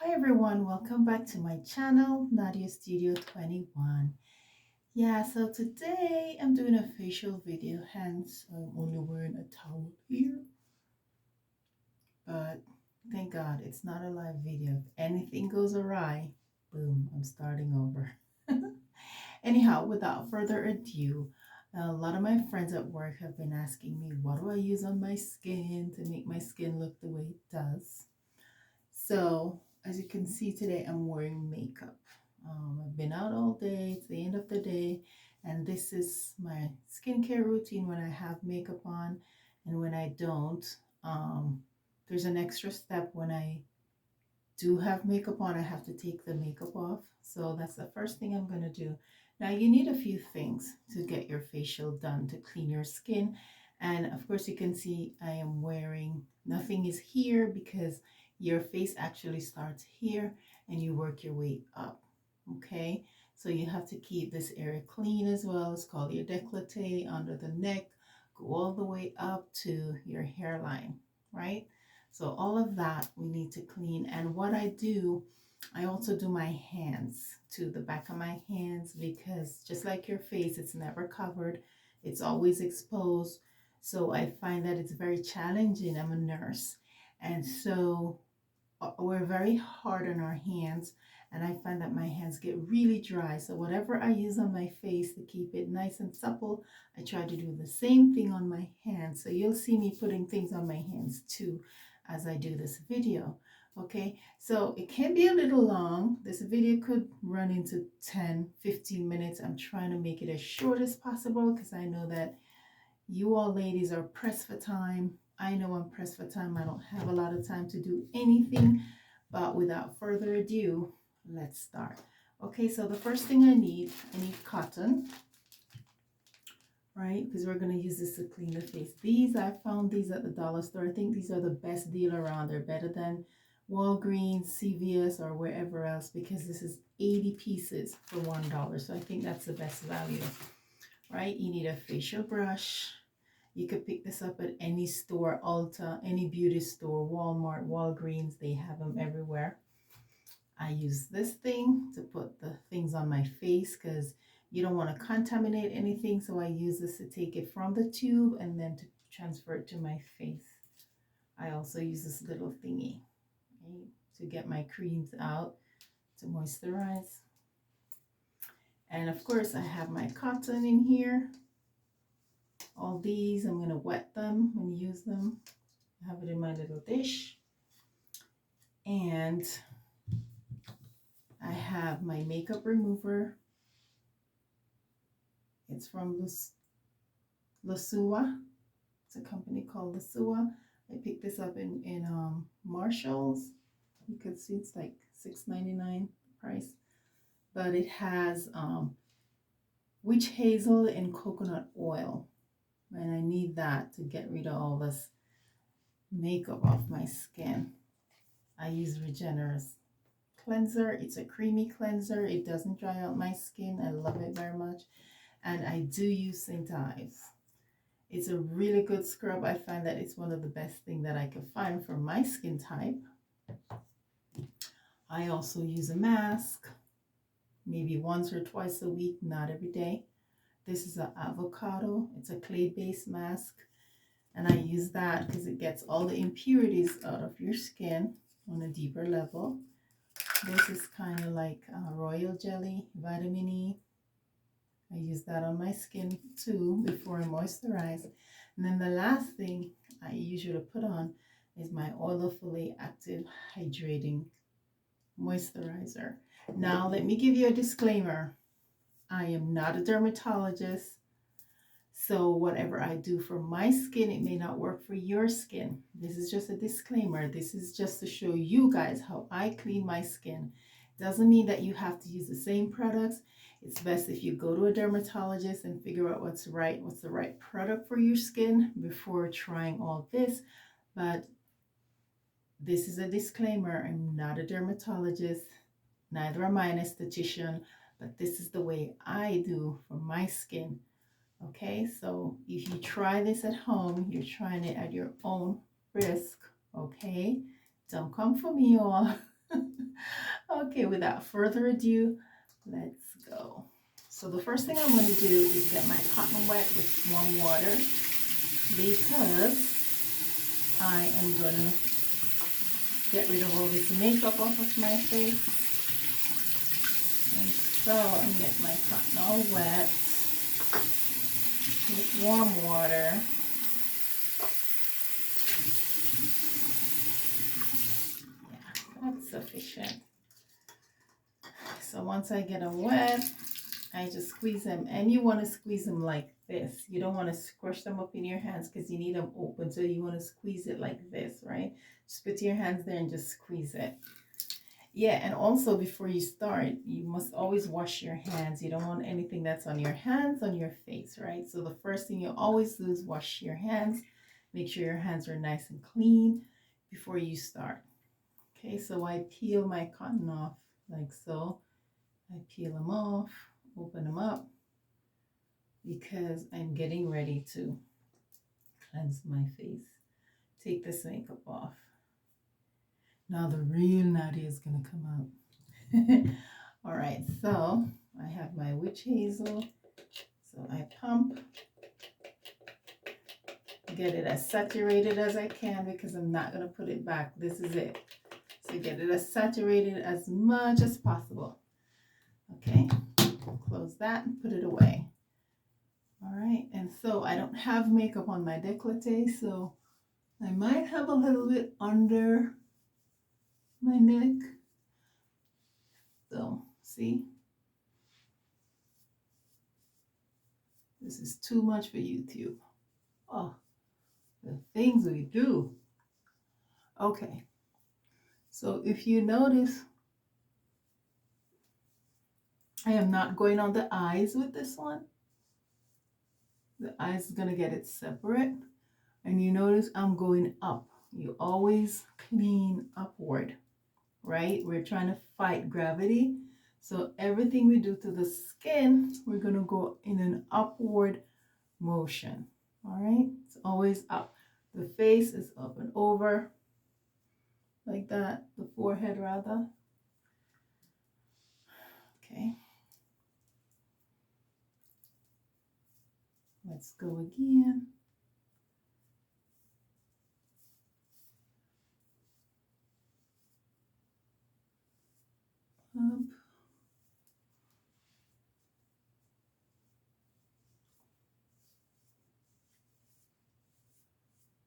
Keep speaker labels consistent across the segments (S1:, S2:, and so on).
S1: Hi everyone, welcome back to my channel, Nadia Studio 21. Yeah, so today I'm doing a facial video, hence I'm only wearing a towel here. But thank God it's not a live video. If anything goes awry, boom, I'm starting over. Anyhow, without further ado, a lot of my friends at work have been asking me, what do I use on my skin to make my skin look the way it does? So, as you can see today, I'm wearing makeup. I've been out all day, it's the end of the day, and this is my skincare routine when I have makeup on, and when I don't. Um, there's an extra step when I do have makeup on, I have to take the makeup off. So that's the first thing I'm going to do. Now, you need a few things to get your facial done to clean your skin. And of course, you can see I am wearing, nothing is here because your face actually starts here and you work your way up. Okay, so you have to keep this area clean as well. It's called your décolleté, under the neck, go all the way up to your hairline, right? So all of that we need to clean. And what I do, I also do my hands to the back of my hands, because just like your face, it's never covered. It's always exposed. So I find that it's very challenging. I'm a nurse. And so we're very hard on our hands. And I find that my hands get really dry. So whatever I use on my face to keep it nice and supple, I try to do the same thing on my hands. So you'll see me putting things on my hands too as I do this video. Okay, so it can be a little long. This video could run into 10-15 minutes. I'm trying to make it as short as possible because I know that you all ladies are pressed for time. I know I'm pressed for time. I don't have a lot of time to do anything, but without further ado, let's start. Okay, so the first thing I need cotton, right? Because we're going to use this to clean the face. These, I found these at the dollar store. I think these are the best deal around. They're better than Walgreens, CVS, or wherever else, because this is 80 pieces for $1. So I think that's the best value, right? You need a facial brush. You could pick this up at any store, Ulta, any beauty store, Walmart, Walgreens. They have them everywhere. I use this thing to put the things on my face because you don't want to contaminate anything. So I use this to take it from the tube and then to transfer it to my face. I also use this little thingy, right, to get my creams out to moisturize. And of course I have my cotton in here. All these, I'm going to wet them and use them. I have it in my little dish. And I have my makeup remover. It's from Lasua. It's a company called Lasua. I picked this up in Marshalls. You could see it's like $6.99 price. But it has witch hazel and coconut oil. And I need that to get rid of all this makeup off my skin. I use Regenerous cleanser. It's a creamy cleanser. It doesn't dry out my skin. I love it very much. And I do use St. Ives. It's a really good scrub. I find that it's one of the best things that I could find for my skin type. I also use a mask, maybe once or twice a week, not every day. This is an avocado. It's a clay-based mask. And I use that because it gets all the impurities out of your skin on a deeper level. This is kind of like royal jelly, vitamin E. I use that on my skin too before I moisturize. And then the last thing I usually put on is my Oil-Fully Active Hydrating Moisturizer. Now, let me give you a disclaimer. I am not a dermatologist, so whatever I do for my skin, it may not work for your skin. This is just a disclaimer. This is just to show you guys how I clean my skin. Doesn't mean that you have to use the same products. It's best if you go to a dermatologist and figure out what's the right product for your skin before trying all this. But this is a disclaimer. I'm not a dermatologist, neither am I an esthetician, but this is the way I do for my skin. Okay, so if you try this at home, you're trying it at your own risk. Okay, don't come for me, y'all. Okay, without further ado, let's go. So the first thing I'm going to do is get my cotton wet with warm water because I am going to get rid of all this makeup off of my face. And so I'm getting my cotton all wet with warm water. Yeah, that's sufficient. So once I get them wet, I just squeeze them, and you want to squeeze them like this. You don't want to squish them up in your hands because you need them open. So you want to squeeze it like this, right? Just put your hands there and just squeeze it. Yeah, and also before you start, you must always wash your hands. You don't want anything that's on your hands on your face, right? So the first thing you always do is wash your hands. Make sure your hands are nice and clean before you start. Okay, so I peel my cotton off like so. I peel them off, open them up, because I'm getting ready to cleanse my face. Take this makeup off. Now the real Nadia is gonna come out. All right, so I have my witch hazel. So I pump, get it as saturated as I can because I'm not gonna put it back. This is it. So get it as saturated as much as possible. Okay, close that and put it away. All right, and so I don't have makeup on my décolleté, so I might have a little bit under my neck. So, see? This is too much for YouTube. Oh, the things we do. Okay, so if you notice, I am not going on the eyes with this one. The eyes is going to get it separate. And you notice I'm going up. You always clean upward, right? We're trying to fight gravity. So everything we do to the skin, we're going to go in an upward motion. All right? It's always up. The face is up and over like that. The forehead, rather. Okay. Let's go again. Up.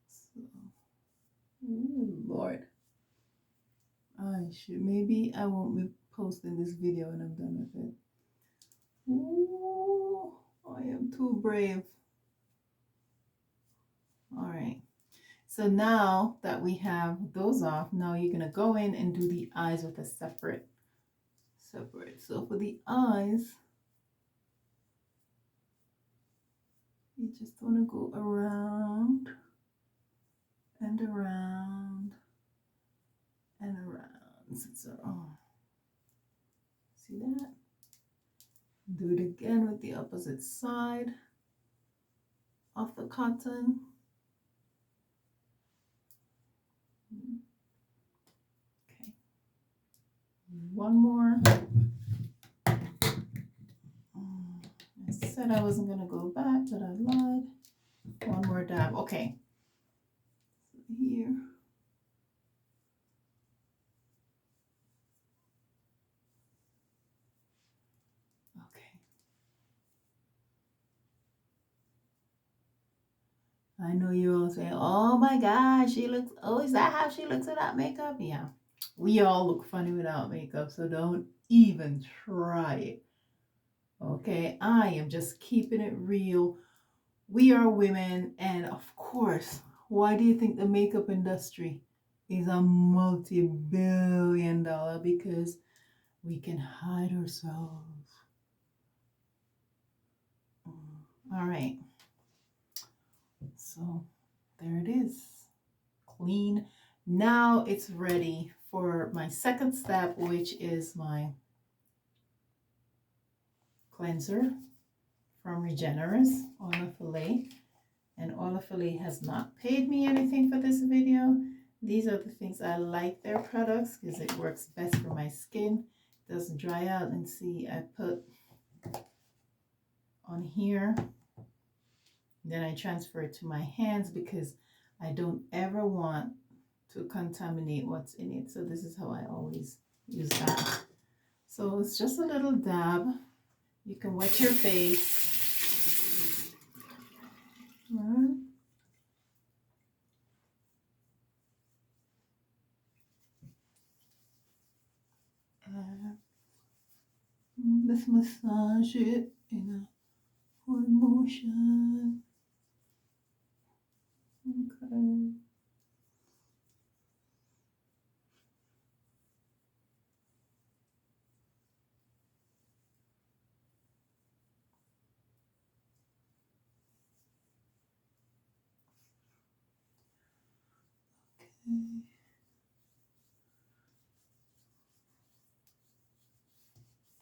S1: So, ooh, Lord. Maybe I won't be posting this video when I'm done with it. Ooh, I am too brave. All right. So now that we have those off, now you're going to go in and do the eyes with a separate. So for the eyes, you just want to go around and around and around. So, see that? Do it again with the opposite side of the cotton. Okay. One more. I said I wasn't going to go back, but I lied. One more dab. Okay. Here. Okay. I know you all say, oh my gosh, she looks, oh, is that how she looks without makeup? Yeah. We all look funny without makeup, so don't even try it. Okay, I am just keeping it real. We are women, and of course, why do you think the makeup industry is a multi-billion-dollar? Because we can hide ourselves. All right, so there it is, clean. Now it's ready for my second step, which is my cleanser from Regenerous Olafillet. And Olafillet has not paid me anything for this video. These are the things I like their products because it works best for my skin. It doesn't dry out. And see, I put on here, then I transfer it to my hands because I don't ever want to contaminate what's in it. So this is how I always use that. So it's just a little dab. You can wet your face. Let's massage it in a forward motion. Okay.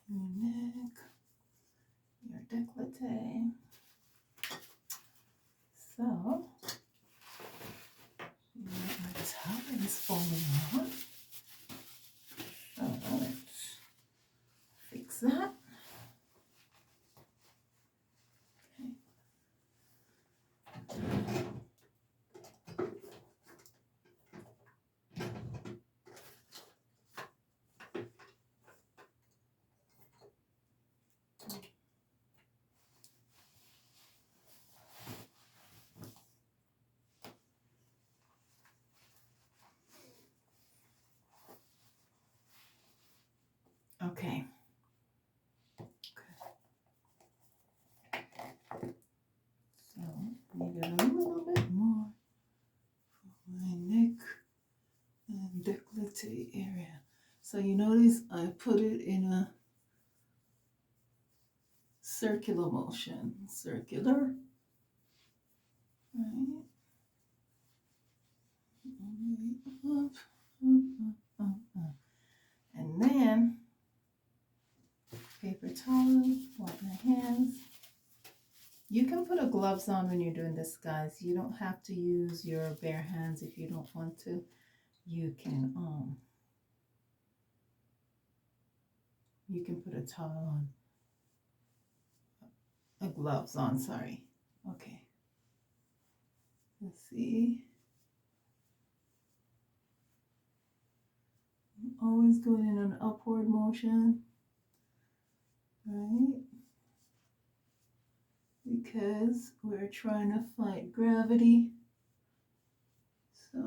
S1: Your neck, your décolleté. So, my towel is falling off. So let's fix that. Okay. So need it a little bit more for my neck and décolleté area. So you notice I put it in a circular motion. Circular. Right. Up, up, up. And then paper towel, wipe my hands. You can put a gloves on when you're doing this, guys. You don't have to use your bare hands if you don't want to. You can put a towel on. A gloves on, sorry. Okay. Let's see. I'm always going in an upward motion, right? Because we're trying to fight gravity. So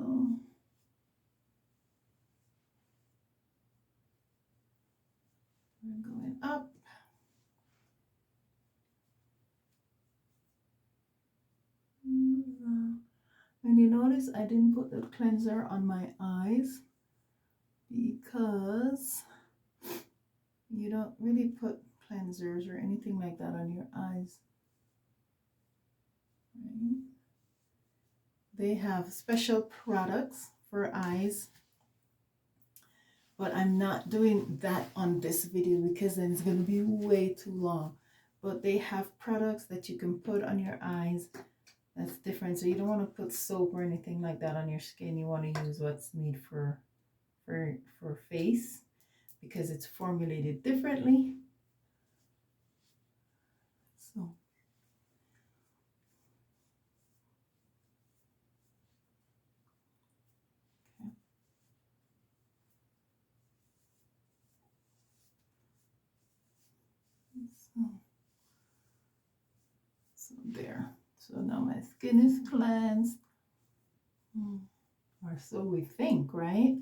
S1: we're going up. And you notice I didn't put the cleanser on my eyes because you don't really put cleansers or anything like that on your eyes. Right? They have special products for eyes, but I'm not doing that on this video because then it's going to be way too long. But they have products that you can put on your eyes that's different. So you don't want to put soap or anything like that on your skin. You want to use what's made for face because it's formulated differently. So So there. So now my skin is cleansed. Or so we think, right?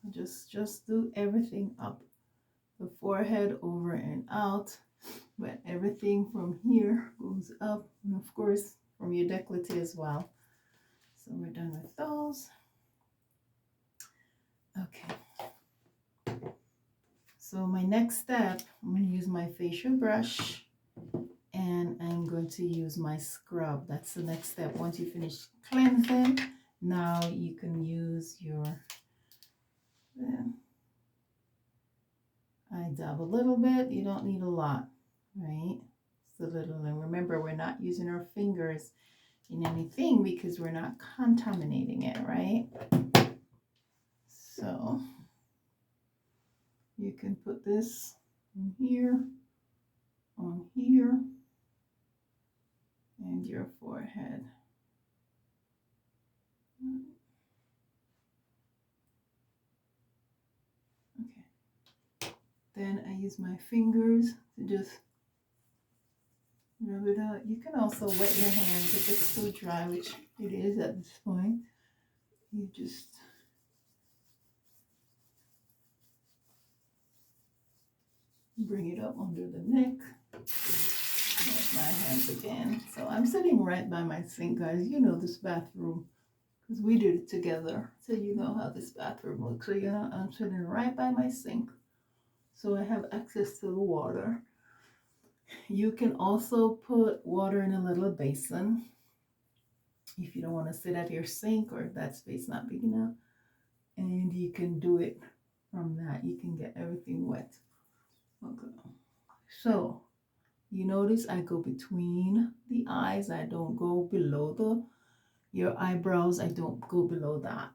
S1: Just do everything up. The forehead over and out. But everything from here goes up. And of course from your décolleté as well. So we're done with those. Okay. So my next step, I'm going to use my facial brush and I'm going to use my scrub. That's the next step. Once you finish cleansing, now you can use your, I dab a little bit. You don't need a lot, right? a little. And remember, we're not using our fingers in anything because we're not contaminating it, right? So you can put this on here, and your forehead. Okay. Then I use my fingers to just rub it out. You can also wet your hands if it's too dry, which it is at this point. You just bring it up under the neck. Wet my hands again. So I'm sitting right by my sink, guys. You know this bathroom because we did it together. So you know how this bathroom looks. So you know I'm sitting right by my sink. So I have access to the water. You can also put water in a little basin if you don't want to sit at your sink or if that space not big enough. And you can do it from that. You can get everything wet. Okay. So you notice I go between the eyes. I don't go below your eyebrows. I don't go below that.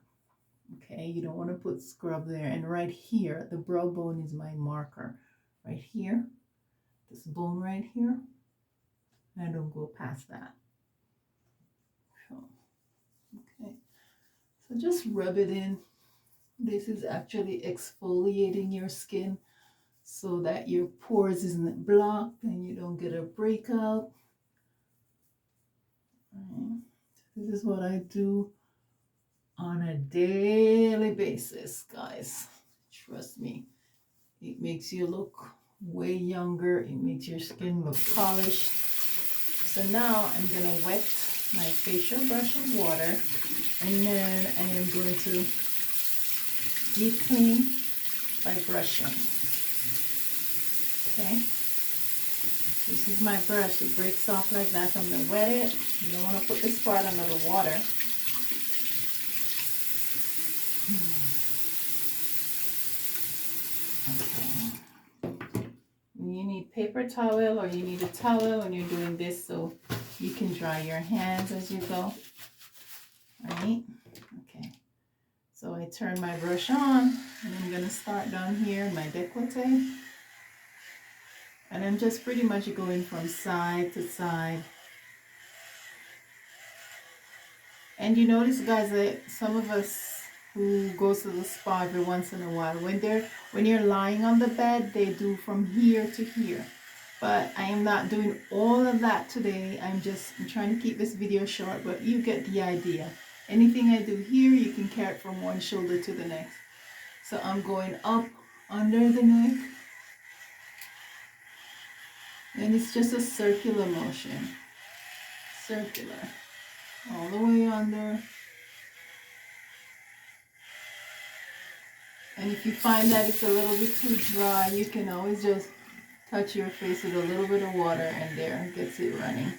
S1: Okay, you don't want to put scrub there. And right here, the brow bone is my marker. Right here, this bone right here, I don't go past that. So, okay, so just rub it in. This is actually exfoliating your skin so that your pores isn't blocked and you don't get a breakout. Right. This is what I do on a daily basis, guys. Trust me, it makes you look way younger. It makes your skin look polished. So now I'm gonna wet my facial brush with water, and then I am going to deep clean by brushing. Okay, this is my brush. It breaks off like that, so I'm gonna wet it. You don't want to put this part under the water. Okay. You need paper towel or you need a towel when you're doing this so you can dry your hands as you go. Right? Okay. So I turn my brush on and I'm going to start down here in my décolleté. And I'm just pretty much going from side to side. And you notice, guys, that some of us who goes to the spa every once in a while, when you're lying on the bed, they do from here to here. But I am not doing all of that today. I'm trying to keep this video short, but you get the idea. Anything I do here, you can carry it from one shoulder to the next. So I'm going up under the neck. And it's just a circular motion. Circular. All the way under. And if you find that it's a little bit too dry, you can always just touch your face with a little bit of water and there, gets it running.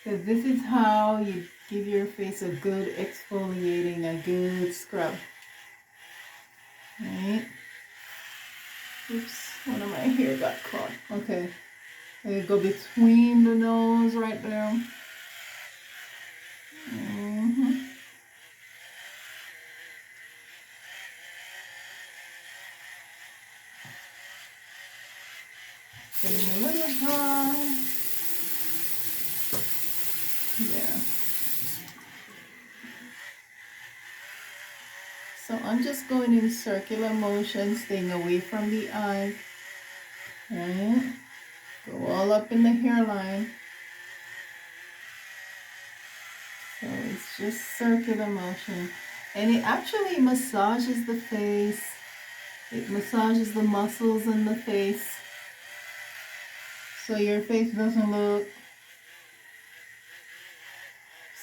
S1: So this is how you give your face a good exfoliating, a good scrub. Right? Oops, one of my hair got caught. Okay. I go between the nose right there. Getting a little dry. There. So I'm just going in circular motion, staying away from the eye. Right? Go all up in the hairline. So it's just circular motion. And it actually massages the face. It massages the muscles in the face. So your face doesn't look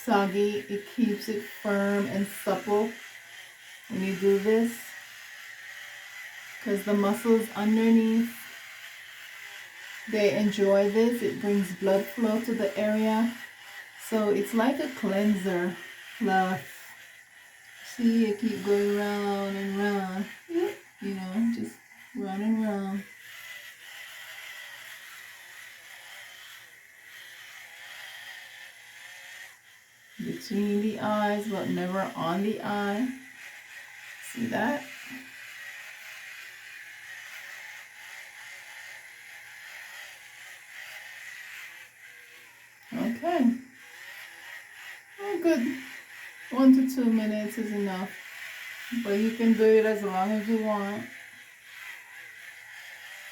S1: soggy. It keeps it firm and supple when you do this. Because the muscles underneath, they enjoy this. It brings blood flow to the area. So it's like a cleanser fluff. See, you keep going round and round. You know, just round and round. between the eyes, but never on the eye. See that? Okay. Oh, good. 1 to 2 minutes is enough, but you can do it as long as you want.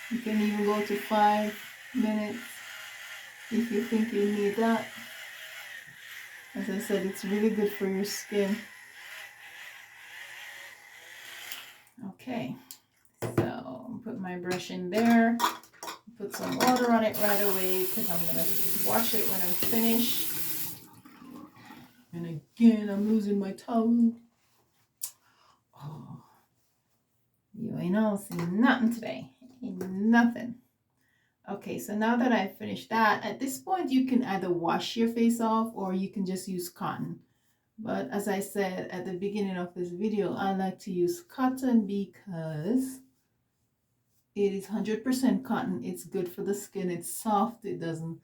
S1: You can even go to 5 minutes if you think you need that. As I said, it's really good for your skin. Okay, so put my brush in there. Put some water on it right away because I'm going to wash it when I'm finished. And again, I'm losing my towel. Oh, you ain't all seen nothing today. Ain't nothing. Okay, so now that I've finished that, at this point you can either wash your face off or you can just use cotton. But as I said at the beginning of this video, I like to use cotton because it is 100% cotton. It's good for the skin. It's soft. It doesn't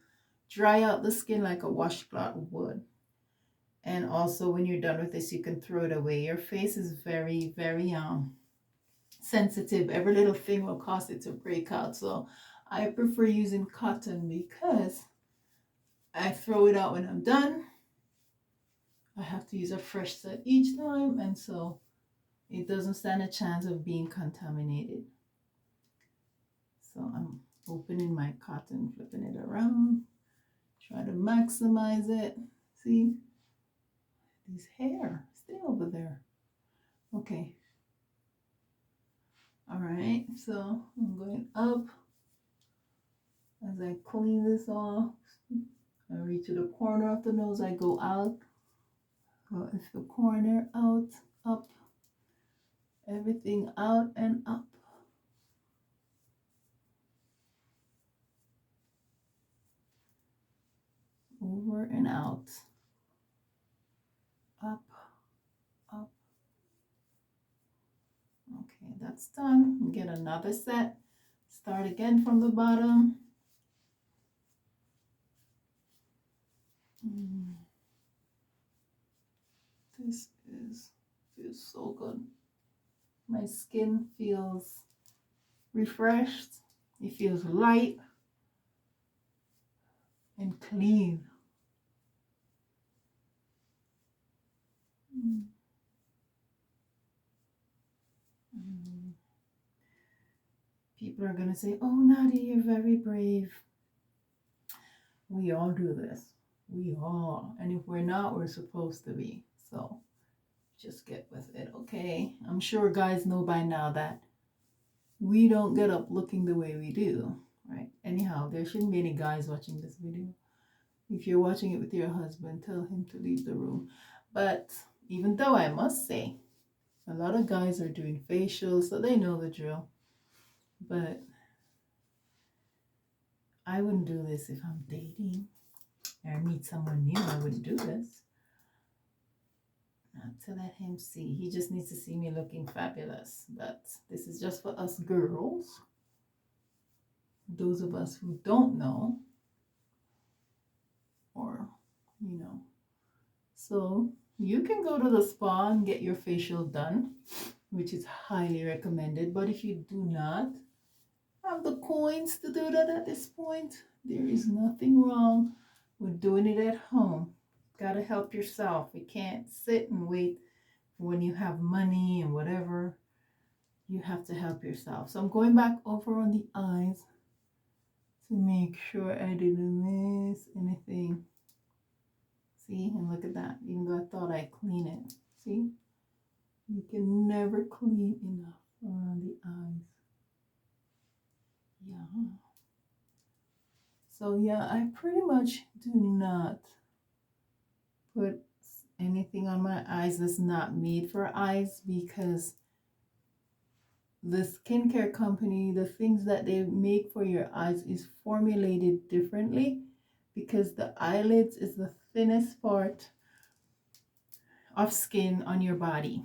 S1: dry out the skin like a washcloth would. And also when you're done with this, you can throw it away. Your face is very, very sensitive. Every little thing will cause it to break out. So I prefer using cotton because I throw it out when I'm done. I have to use a fresh set each time, and so it doesn't stand a chance of being contaminated. So I'm opening my cotton, flipping it around, try to maximize it. See, these hair, stay over there. Okay. All right, so I'm going up as I clean this off. I reach to the corner of the nose, I go out. Go into the corner, out, up, everything out and up. Over and out. Up, up. Okay, that's done. Get another set. Start again from the bottom. This feels so good. My skin feels refreshed. It feels light and clean. People are going to say, oh, Nadia, you're very brave. We all do this. We all. And if we're not, we're supposed to be. So just get with it, okay? I'm sure guys know by now that we don't get up looking the way we do, right? Anyhow, there shouldn't be any guys watching this video. If you're watching it with your husband, tell him to leave the room. But even though I must say, a lot of guys are doing facials, so they know the drill. But I wouldn't do this if I'm dating or meet someone new. I wouldn't do this. Not to let him see. He just needs to see me looking fabulous. But this is just for us girls. Those of us who don't know. Or, you know. So you can go to the spa and get your facial done, which is highly recommended. But if you do not have the coins to do that at this point, there is nothing wrong with doing it at home. Gotta help yourself. You can't sit and wait when you have money and whatever. You have to help yourself. So I'm going back over on the eyes to make sure I didn't miss anything. See, and look at that. Even though I thought I clean it. See, you can never clean enough around the eyes. Yeah. So yeah, I pretty much do not put anything on my eyes that's not made for eyes, because the skincare company, the things that they make for your eyes is formulated differently, because the eyelids is the thinnest part of skin on your body.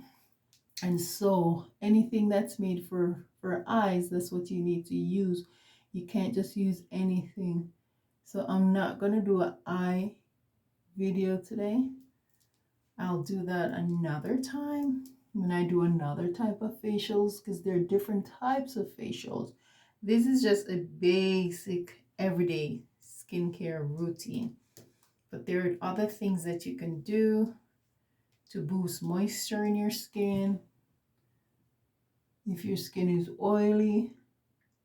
S1: And so anything that's made for eyes, that's what you need to use. You can't just use anything. So I'm not going to do an eye video today. I'll do that another time when I do another type of facials, because there are different types of facials. This is just a basic everyday skincare routine, but there are other things that you can do to boost moisture in your skin. If your skin is oily,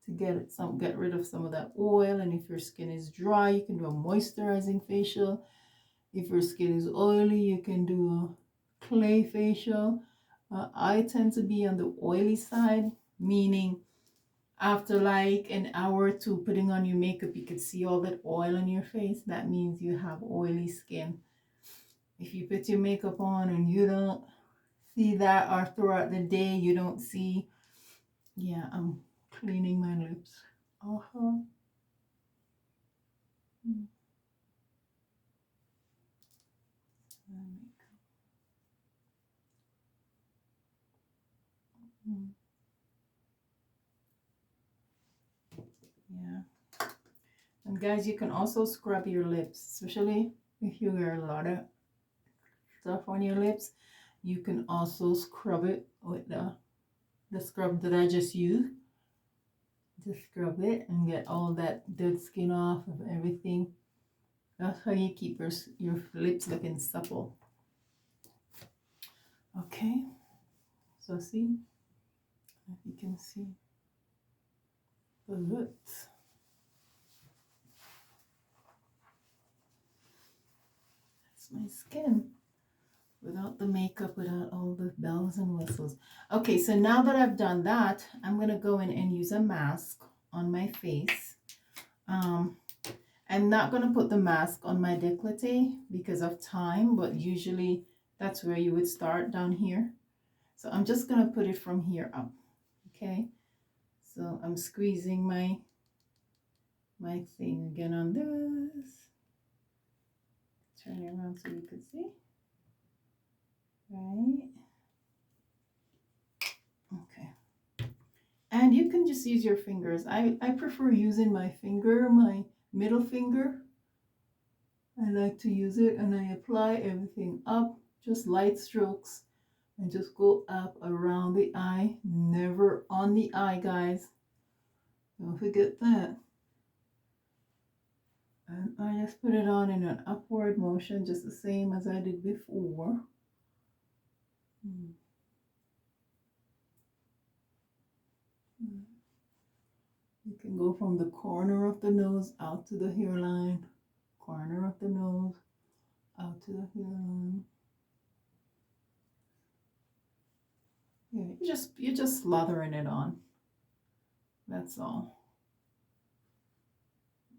S1: to get rid of some of that oil, and if your skin is dry, you can do a moisturizing facial. If your skin is oily, you can do a clay facial. I tend to be on the oily side, meaning after like an hour or two putting on your makeup, you can see all that oil on your face. That means you have oily skin. If you put your makeup on and you don't see that, or throughout the day you don't see, yeah, I'm cleaning my lips. Uh-huh. Yeah. And guys, you can also scrub your lips, especially if you wear a lot of stuff on your lips. You can also scrub it with the scrub that I just used. Just scrub it and get all that dead skin off of everything. That's how you keep your lips looking supple. Okay, so see, if you can see the lips. That's my skin. Without the makeup, without all the bells and whistles. Okay, so now that I've done that, I'm going to go in and use a mask on my face. I'm not going to put the mask on my décolleté because of time, but usually that's where you would start, down here. So I'm just going to put it from here up. Okay, so I'm squeezing my thing again on this. Turn it around so you can see. Right. Okay. And you can just use your fingers. I prefer using my finger, my middle finger. I like to use it, and I apply everything up, just light strokes, and just go up around the eye, never on the eye, guys. Don't forget that. And I just put it on in an upward motion, just the same as I did before. You can go from the corner of the nose out to the hairline, corner of the nose out to the hairline. Yeah, you're just slathering it on. That's all.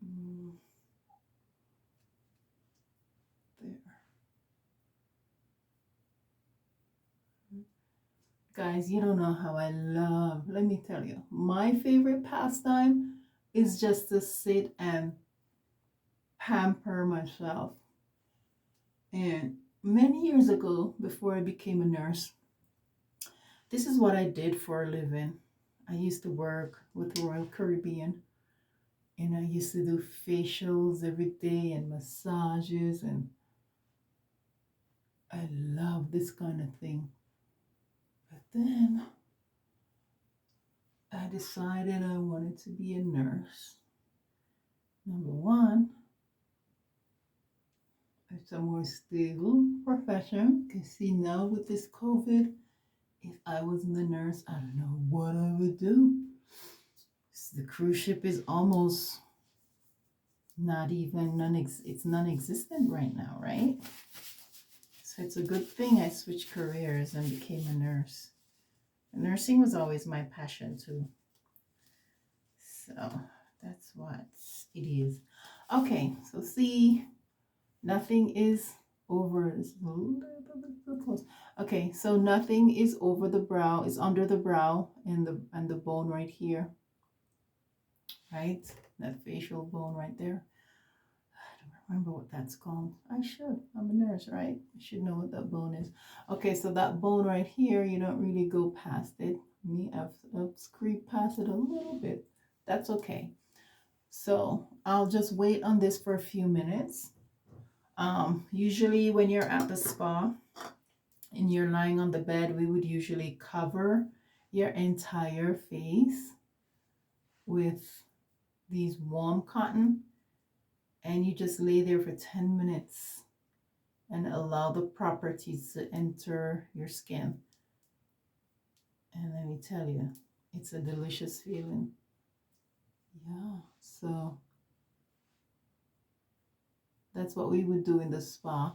S1: There. Guys, you don't know how I love, let me tell you, my favorite pastime is just to sit and pamper myself. And many years ago, before I became a nurse, this is what I did for a living. I used to work with Royal Caribbean, and I used to do facials every day and massages, and I love this kind of thing. But then I decided I wanted to be a nurse. Number one, it's a more stable profession. Because see, now with this COVID, if I wasn't a nurse, I don't know what I would do. The cruise ship is almost not even, it's non-existent right now, right? So it's a good thing I switched careers and became a nurse. Nursing was always my passion too. So that's what it is. Okay, so see, nothing is over. It's a little bit close. Okay, so nothing is over the brow. It's under the brow and the bone right here. Right? That facial bone right there. I don't remember what that's called. I should. I'm a nurse, right? I should know what that bone is. Okay, so that bone right here, you don't really go past it. I've scraped past it a little bit. That's okay. So I'll just wait on this for a few minutes. Usually when you're at the spa and you're lying on the bed, we would usually cover your entire face with these warm cotton, and you just lay there for 10 minutes and allow the properties to enter your skin. And let me tell you, it's a delicious feeling. Yeah, so that's what we would do in the spa,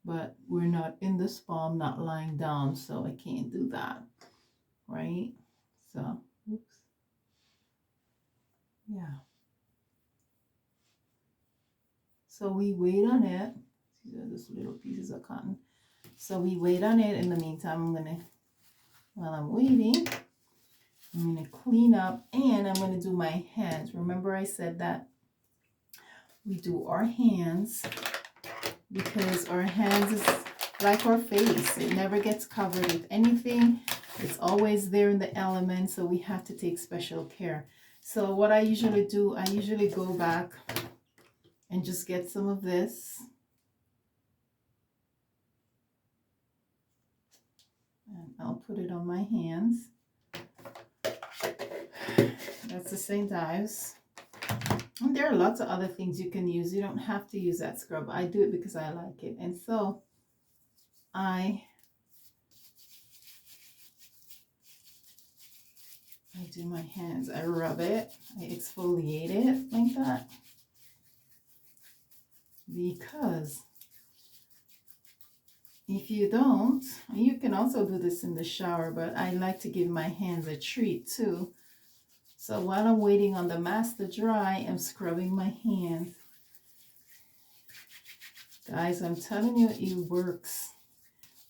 S1: but we're not in the spa. I'm not lying down, so I can't do that, right? So, oops. Yeah. So we wait on it. These are just little pieces of cotton. So we wait on it. In the meantime, while I'm waiting, I'm gonna clean up and I'm gonna do my hands. Remember I said that we do our hands because our hands is like our face. It never gets covered with anything. It's always there in the element, so we have to take special care. So what I usually do, I usually go back and just get some of this. And I'll put it on my hands. That's the St. Ives. And there are lots of other things you can use. You don't have to use that scrub. I do it because I like it. And so I do my hands. I rub it. I exfoliate it like that. Because if you don't, you can also do this in the shower, but I like to give my hands a treat too. So while I'm waiting on the mask to dry, I'm scrubbing my hands. Guys, I'm telling you, it works.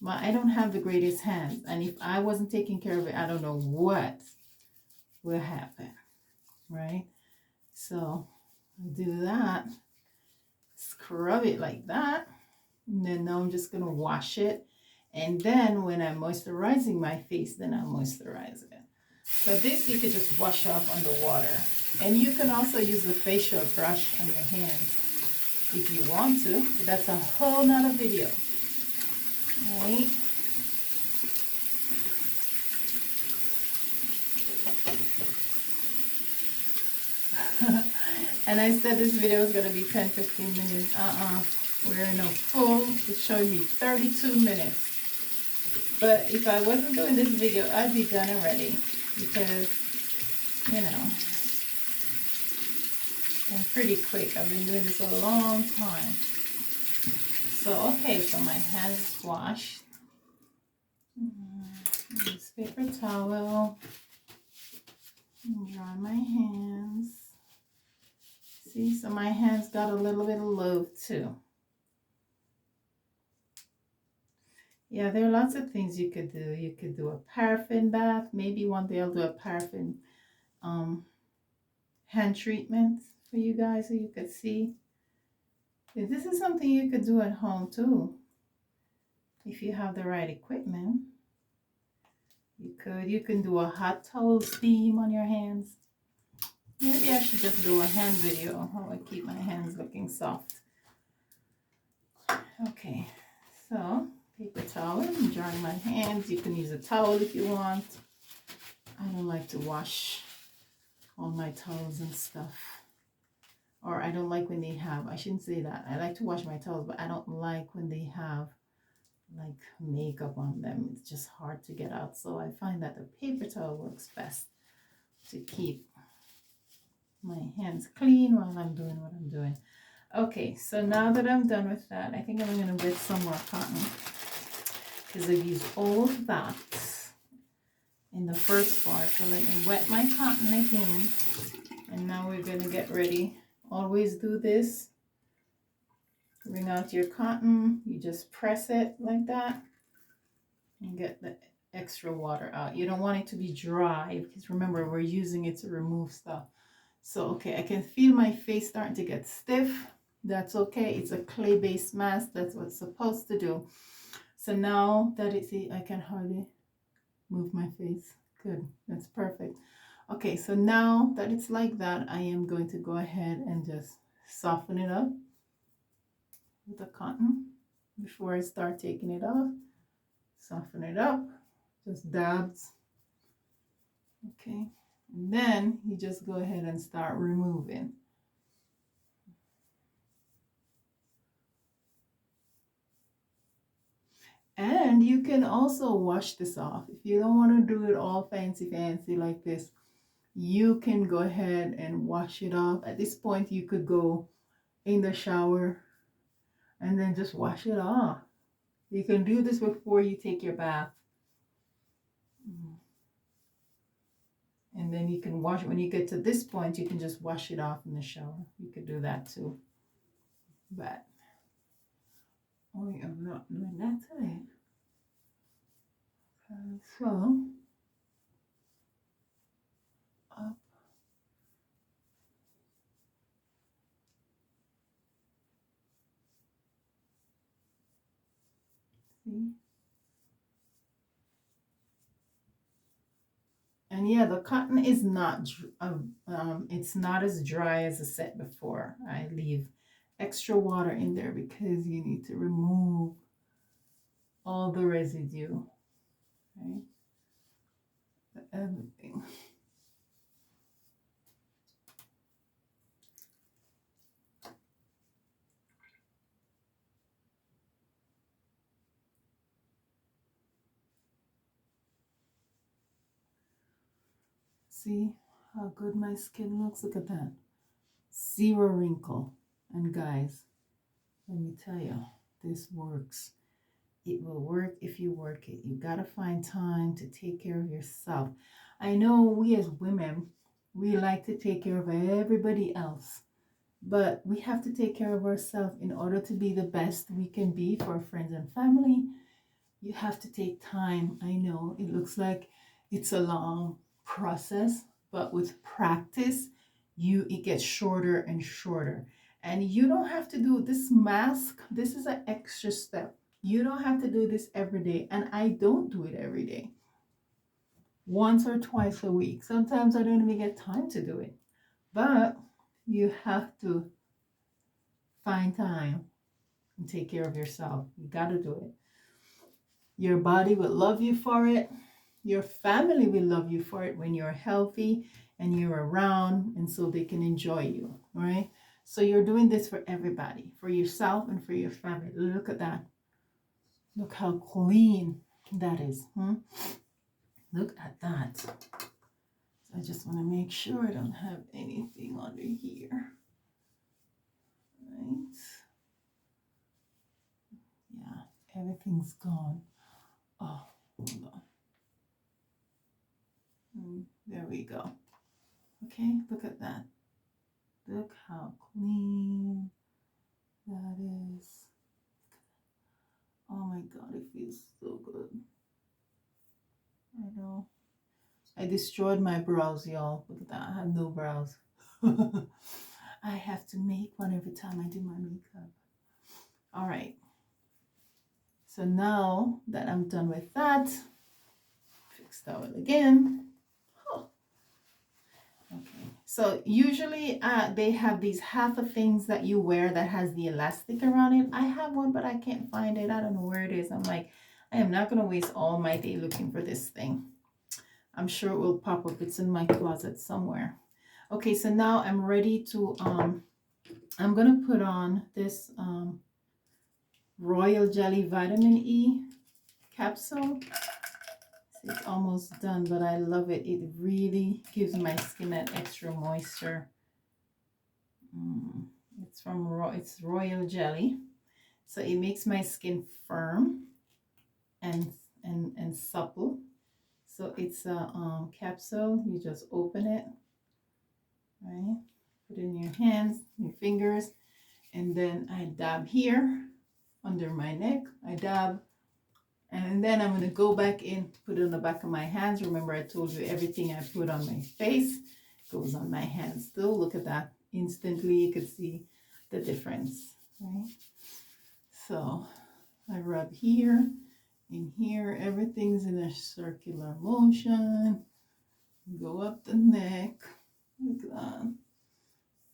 S1: I don't have the greatest hands, and if I wasn't taking care of it, I don't know what will happen, right? So I do that, scrub it like that, and then now I'm just gonna wash it, and then when I'm moisturizing my face, then I'll moisturize it. So this you could just wash off underwater, and you can also use the facial brush on your hands if you want to, but that's a whole nother video, right? And I said this video is going to be 10-15 minutes. We're in a full, it's showing me 32 minutes. But if I wasn't doing this video, I'd be done already, because, you know, I'm pretty quick. I've been doing this a long time. So, okay, so my hands washed. Use paper towel. And dry my hands. See, so my hands got a little bit of love too. Yeah, there are lots of things you could do. You could do a paraffin bath. Maybe one day I'll do a paraffin hand treatment for you guys so you could see. This is something you could do at home too. If you have the right equipment. You can do a hot towel steam on your hands. Maybe I should just do a hand video on how I keep my hands looking soft. Okay, so paper towel, I'm drying my hands. You can use a towel if you want. I don't like to wash all my towels and stuff. Or I don't like when they have, I shouldn't say that. I like to wash my towels, but I don't like when they have like makeup on them. It's just hard to get out. So I find that the paper towel works best to keep my hands clean while I'm doing what I'm doing. Okay, so now that I'm done with that, I think I'm going to wet some more cotton, because I've used all of that in the first part. So let me wet my cotton again, and now we're going to get ready. Always do this. Wring out your cotton, you just press it like that and get the extra water out. You don't want it to be dry, because remember, we're using it to remove stuff. So, okay, I can feel my face starting to get stiff. That's okay. It's a clay-based mask. That's what it's supposed to do. So now that it's, I can hardly move my face. Good. That's perfect. Okay, so now that it's like that, I am going to go ahead and just soften it up with the cotton before I start taking it off. Soften it up, just dabs. Okay, and then you just go ahead and start removing. And you can also wash this off. If you don't want to do it all fancy like this, you can go ahead and wash it off. At this point, you could go in the shower and then just wash it off. You can do this before you take your bath. And then you can wash it. When you get to this point, you can just wash it off in the shower. You could do that too. But, oh, I'm not doing that today. Okay, so, up. See? And yeah, the cotton is not, it's not as dry as the set before. I leave extra water in there because you need to remove all the residue, right? Everything. See how good my skin looks? Look at that. 0 wrinkle. And guys, let me tell you, this works. It will work if you work it. You gotta find time to take care of yourself. I know we as women, we like to take care of everybody else, but we have to take care of ourselves in order to be the best we can be for our friends and family. You have to take time. I know it looks like it's a long process, but with practice, it gets shorter and shorter. And you don't have to do this mask. This is an extra step. You don't have to do this every day. And I don't do it every day. Once or twice a week. Sometimes I don't even get time to do it. But you have to find time and take care of yourself. You got to do it. Your body will love you for it. Your family will love you for it when you're healthy and you're around, and so they can enjoy you, right? So you're doing this for everybody, for yourself and for your family. Look at that. Look how clean that is. Look at that. So I just want to make sure I don't have anything under here. Right? Yeah, everything's gone. Oh, hold on. There we go. Okay, look at that. Look how clean that is. Oh my God, it feels so good. I know. I destroyed my brows, y'all. Look at that. I have no brows. I have to make one every time I do my makeup. All right. So now that I'm done with that, fix towel again. Okay, so usually they have these half of things that you wear that has the elastic around it. I have one, but I can't find it. I don't know where it is. I'm like, I am not going to waste all my day looking for this thing. I'm sure it will pop up. It's in my closet somewhere. Okay, so now I'm ready to, I'm going to put on this Royal Jelly Vitamin E capsule. It's almost done, but I love it. It really gives my skin that extra moisture. It's Royal Jelly, so it makes my skin firm and supple. So it's a capsule. You just open it, right? Put it in your hands, your fingers, and then I dab here under my neck. I dab. And then I'm going to go back in, put it on the back of my hands. Remember, I told you everything I put on my face goes on my hands too. Look at that. Instantly, you could see the difference, right? So I rub here and here. Everything's in a circular motion. Go up the neck. Look at that.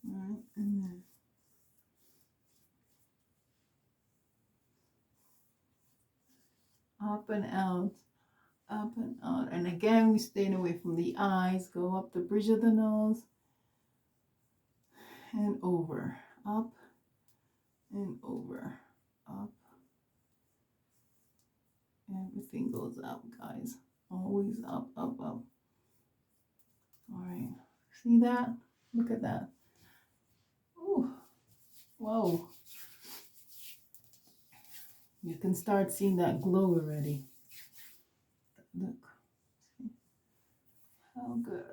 S1: Right, and then up and out, up and out. And again, we're staying away from the eyes. Go up the bridge of the nose and over, up and over, up. Everything goes up, guys. Always up, up, up. All right. See that? Look at that. Ooh. Whoa. You can start seeing that glow already. Look. How good.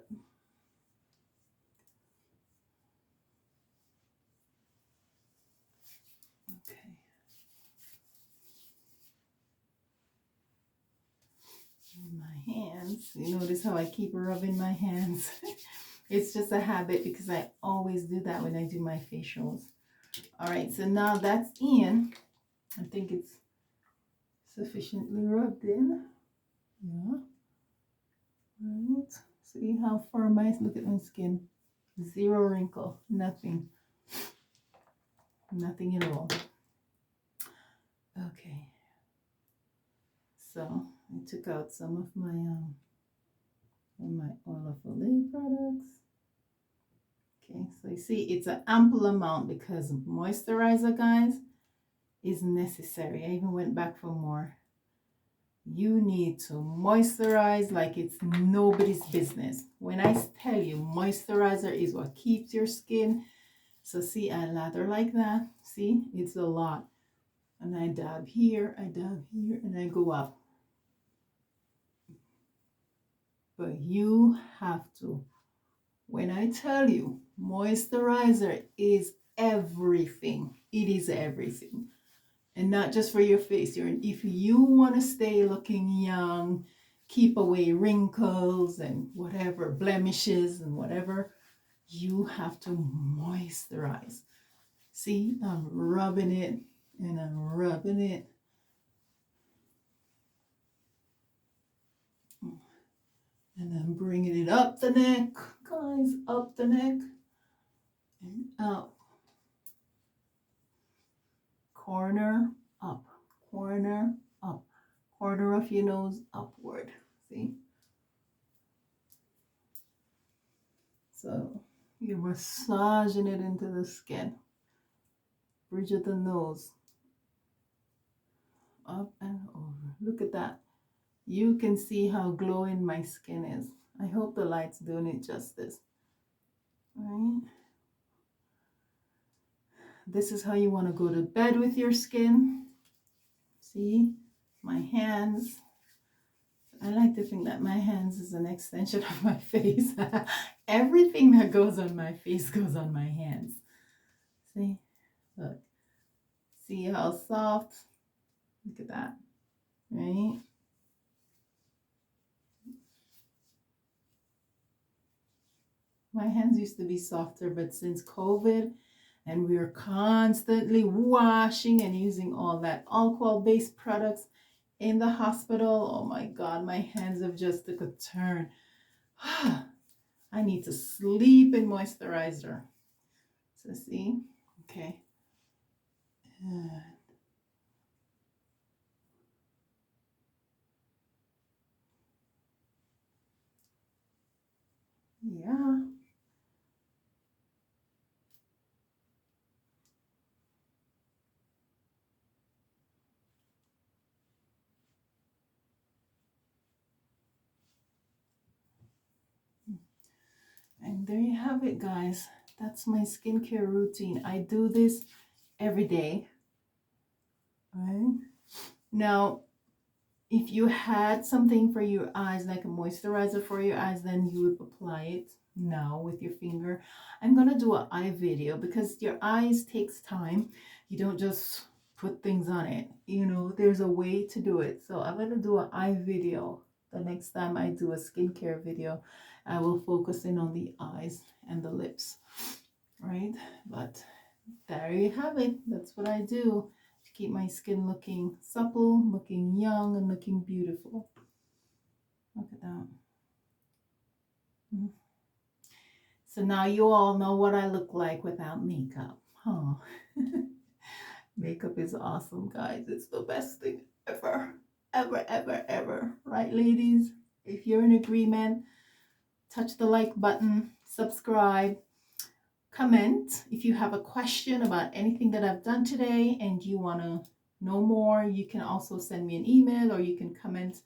S1: Okay. And my hands. You notice how I keep rubbing my hands? It's just a habit because I always do that when I do my facials. All right, so now that's in. I think it's sufficiently rubbed in. Yeah. Right. See how firm look at my skin. Zero wrinkle, nothing. Nothing at all. Okay. So I took out some of my oil of Olay products. Okay, so you see it's an ample amount because moisturizer, guys, is necessary. I even went back for more. You need to moisturize like it's nobody's business. When I tell you moisturizer is what keeps your skin. So see, I lather like that. See, it's a lot. And I dab here, and I go up. But you have to. When I tell you moisturizer is everything, it is everything. And not just for your face. If you want to stay looking young, keep away wrinkles and whatever, blemishes and whatever, you have to moisturize. See, I'm rubbing it and I'm rubbing it. And I'm bringing it up the neck, guys, up the neck and out. Corner, up, corner, up. Corner of your nose upward. See? So you're massaging it into the skin. Bridge of the nose. Up and over. Look at that. You can see how glowing my skin is. I hope the light's doing it justice. Right? This is how you want to go to bed with your skin. See? My hands. I like to think that my hands is an extension of my face. Everything that goes on my face goes on my hands. See? Look. See how soft? Look at that. Right? My hands used to be softer, but since COVID, and we are constantly washing and using all that alcohol-based products in the hospital, oh my God, my hands have just took a turn. I need to sleep in moisturizer. So see, okay. Yeah. And there you have it, guys. That's my skincare routine. I do this every day. Right? Now, if you had something for your eyes, like a moisturizer for your eyes, then you would apply it now with your finger. I'm going to do an eye video because your eyes takes time. You don't just put things on it. You know, there's a way to do it. So I'm going to do an eye video. The next time I do a skincare video, I will focus in on the eyes and the lips. Right? But there you have it. That's what I do. Keep my skin looking supple, looking young, and looking beautiful. Look at that. So now you all know what I look like without makeup. Huh? Makeup is awesome, guys. It's the best thing ever. ever, ever, ever. Right, ladies? If you're in agreement, touch the like button, subscribe, comment. If you have a question about anything that I've done today and you want to know more, you can also send me an email or you can comment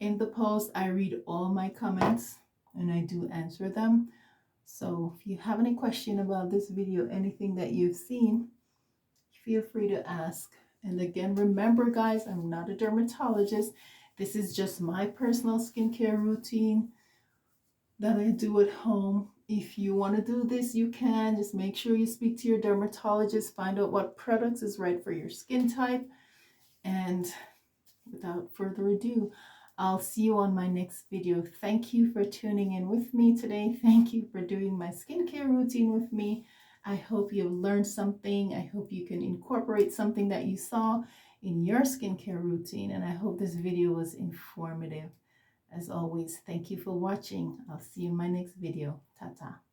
S1: in the post. I read all my comments and I do answer them. So if you have any question about this video, anything that you've seen, feel free to ask. And again, remember guys, I'm not a dermatologist. This is just my personal skincare routine that I do at home. If you want to do this, you can. Just make sure you speak to your dermatologist, find out what products is right for your skin type. And without further ado, I'll see you on my next video. Thank you for tuning in with me today. Thank you for doing my skincare routine with me. I hope you've learned something. I hope you can incorporate something that you saw in your skincare routine. And I hope this video was informative. As always, thank you for watching. I'll see you in my next video. Ta-ta.